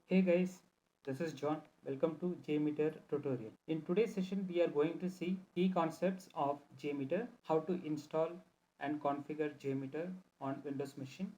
Hey guys, this is John. Welcome to JMeter tutorial. In today's session, we are going to see key concepts of JMeter, how to install and configure JMeter on Windows machine.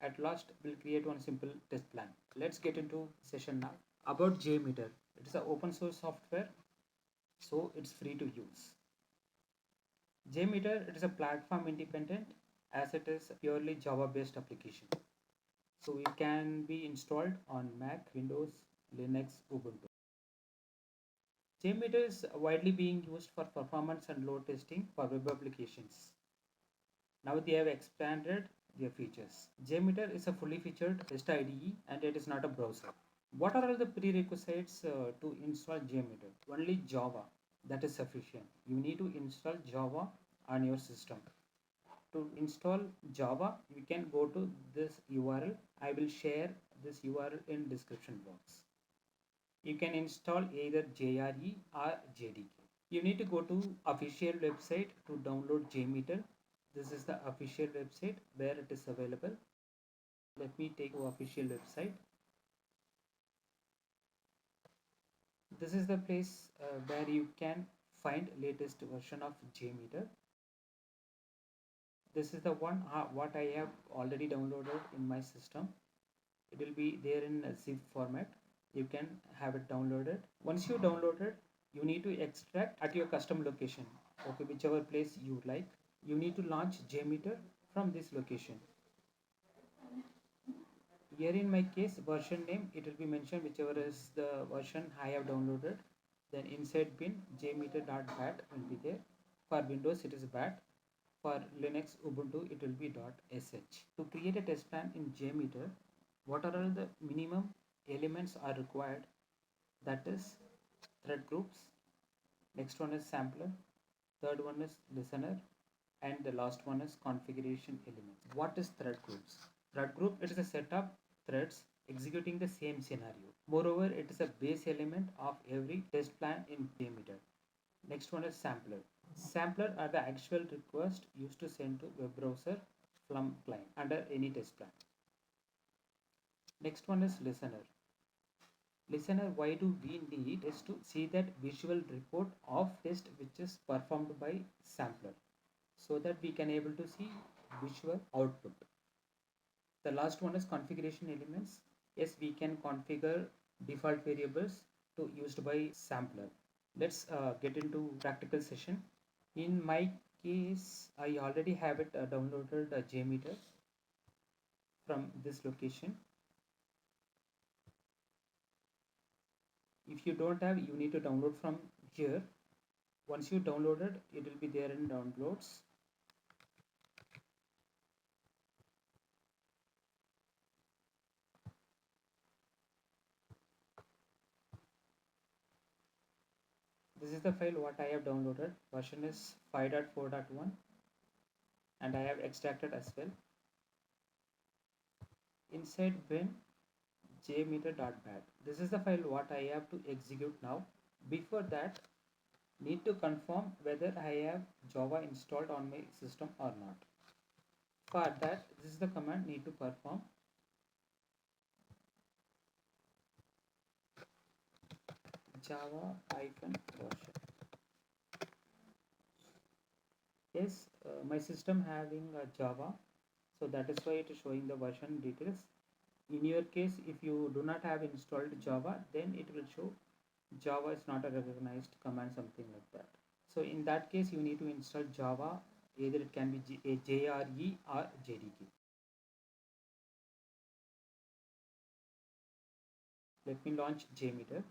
At last, we'll create one simple test plan. Let's get into session now. About JMeter, it is an open source software, so it's free to use. JMeter, it is a platform independent as it is purely Java based application. So it can be installed on Mac, Windows, Linux, Ubuntu. JMeter is widely being used for performance and load testing for web applications. Now they have expanded their features. JMeter is a fully featured REST IDE and it is not a browser. What are all the prerequisites to install JMeter? Only Java, that is sufficient. You need to install Java on your system. To install Java, you can go to this URL. I will share this URL in description box. You can install either JRE or JDK. You need to go to official website to download JMeter. This is the official website where it is available. Let me take to official website. This is the place where you can find latest version of JMeter. This is the one what I have already downloaded in my system. It will be there in a zip format. You can have it downloaded. Once you download it, you need to extract at your custom location. Okay, whichever place you like. You need to launch JMeter from this location. Here in my case, version name, it will be mentioned whichever is the version I have downloaded. Then inside bin jmeter.bat will be there. For Windows, it is bat. For Linux, Ubuntu, it will be .sh. To create a test plan in JMeter, what are all the minimum elements are required? That is thread groups. Next one is sampler. Third one is listener. And the last one is configuration elements. What is thread groups? Thread group, it is a set of threads executing the same scenario. Moreover, it is a base element of every test plan in JMeter. Next one is sampler. Sampler are the actual request used to send to web browser from client under any test plan. Next one is listener. Listener, why do we need is to see that visual report of test which is performed by sampler so that we can able to see visual output. The last one is configuration elements. Yes, we can configure default variables to used by sampler. Let's get into practical session. In my case, I already have it downloaded JMeter from this location. If you don't have, you need to download from here. Once you download it, it will be there in downloads. This is the file what I have downloaded. Version is 5.4.1 and I have extracted as well. Inside bin jmeter.bat. This is the file what I have to execute now. Before that, need to confirm whether I have Java installed on my system or not. For that, this is the command need to perform. Java version. Yes, my system having Java, so that is why it is showing the version details. In your case, if you do not have installed Java, then it will show Java is not a recognized command, something like that. So in that case, you need to install Java, either it can be JRE or JDK. Let me launch JMeter.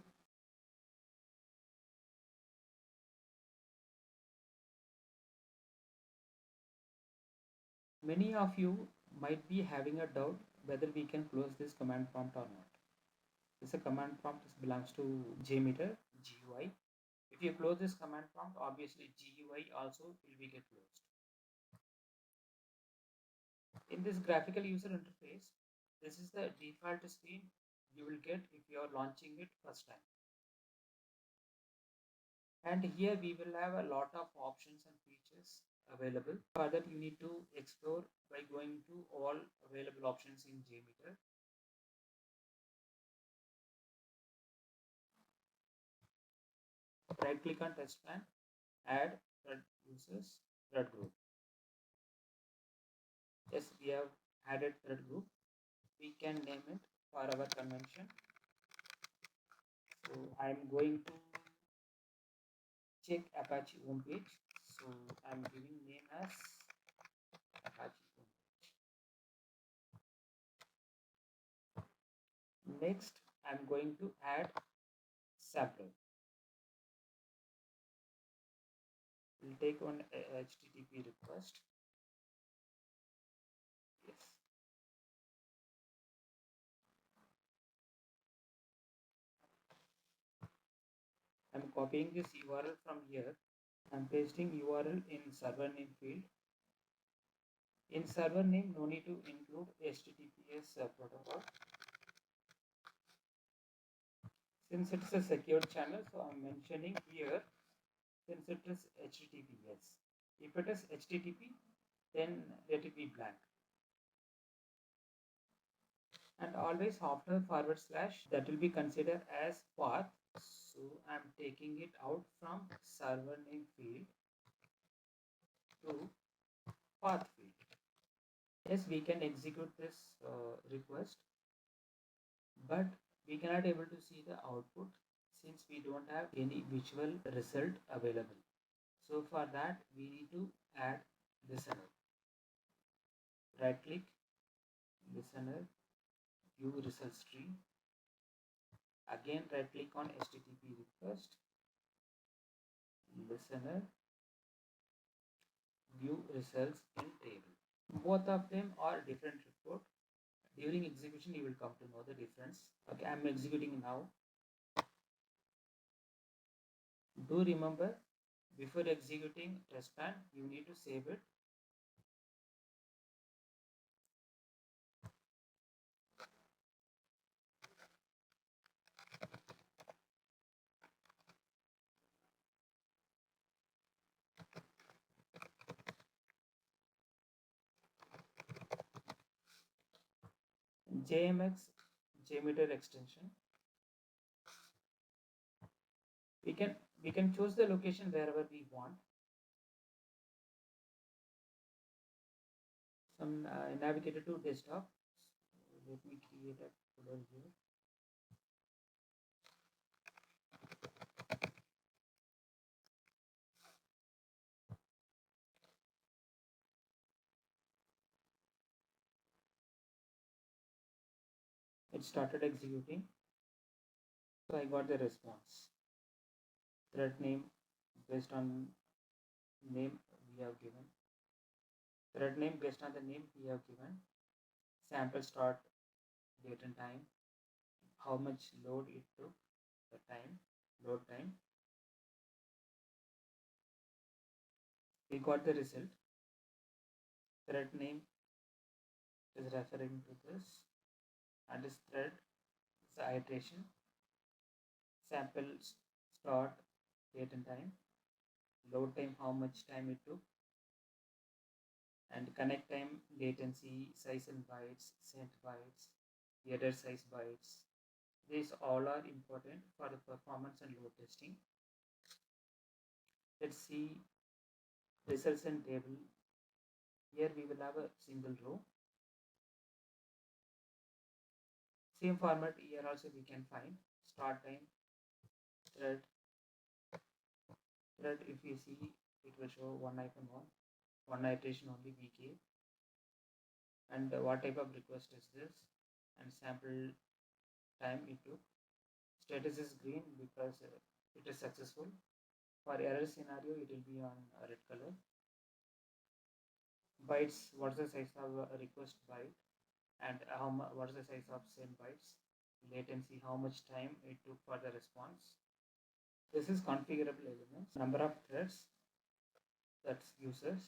Many of you might be having a doubt whether we can close this command prompt or not. This a command prompt belongs to JMeter GUI. If you close this command prompt, obviously GUI also will be get closed. In this graphical user interface, this is the default screen you will get if you are launching it first time. And here we will have a lot of options and features available. For that, you need to explore by going to all available options in JMeter. Right click on test plan, add thread users, thread group. Yes, we have added thread group. We can name it for our convention. So I'm going to check Apache homepage. So I'm giving name as Apache homepage. Next, I'm going to add sampler. We'll take one HTTP request. Yes. I'm copying this URL from here. I'm pasting URL in server name field. In server name, no need to include HTTPS protocol. Since it's a secured channel, so I'm mentioning here since it is HTTPS. If it is HTTP, then let it be blank. And always after forward slash, that will be considered as path. So I'm taking it out from server name field to path field. Yes, we can execute this request, but we cannot able to see the output since we don't have any visual result available. So for that, we need to add listener. Right click, listener, view result stream. Again, right click on HTTP request, listener, view results in table. Both of them are different report. During execution, you will come to know the difference. Okay, I'm executing now. Do remember, before executing test plan, you need to save it. JMX JMeter extension. We can choose the location wherever we want. Some navigator to desktop. So let me create a folder here. It started executing. So I got the response. Thread name based on name we have given. Thread name based on the name we have given. Sample start date and time. How much load it took, the time, load time. We got the result. Thread name is referring to this, and this thread is the iteration. Sample start date and time, load time, how much time it took, and connect time, latency, size in bytes, sent bytes, header size bytes. These all are important for the performance and load testing. Let's see results in table. Here we will have a single row. Same format here also we can find start time, thread. Thread, if you see, it will show one iteration only we gave. And what type of request is this? And sample time it took. Status is green because it is successful. For error scenario, it will be on red color. Bytes, what's the size of a request byte, and what is the size of send bytes? Latency, how much time it took for the response. This is configurable elements. Number of threads, that's users.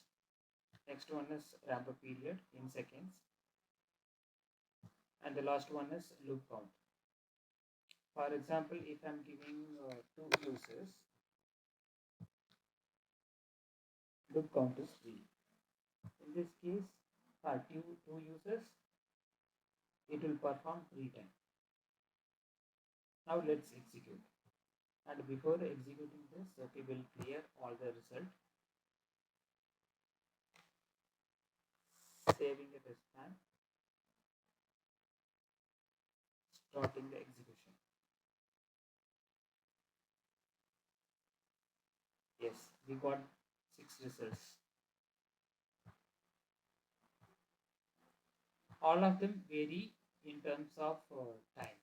Next one is ramp up period in seconds. And the last one is loop count. For example, if I'm giving 2 users, loop count is 3. In this case, for two users, it will perform 3 times. Now let's execute. And before executing this, okay, we'll clear all the result, saving the test plan, starting the execution. Yes, we got 6 results. All of them vary in terms of time,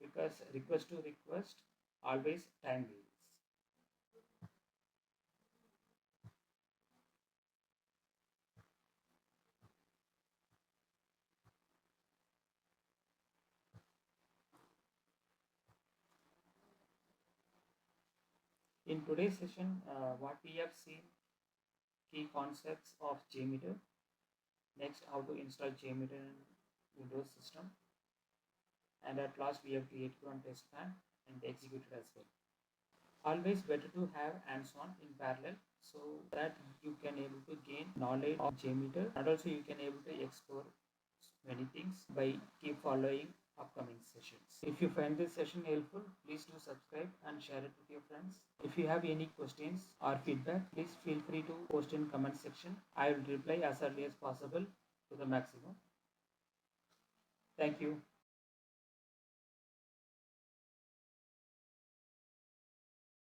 because request to request always time varies. In today's session, what we have seen, key concepts of JMeter. Next, how to install JMeter in Windows system. And at last, we have created one test plan and executed as well. Always better to have hands-on in parallel, so that you can able to gain knowledge of JMeter, and also you can able to explore many things by keep following upcoming sessions. If you find this session helpful, please do subscribe and share it with your friends. If you have any questions or feedback, please feel free to post in comment section. I will reply as early as possible to the maximum. Thank you.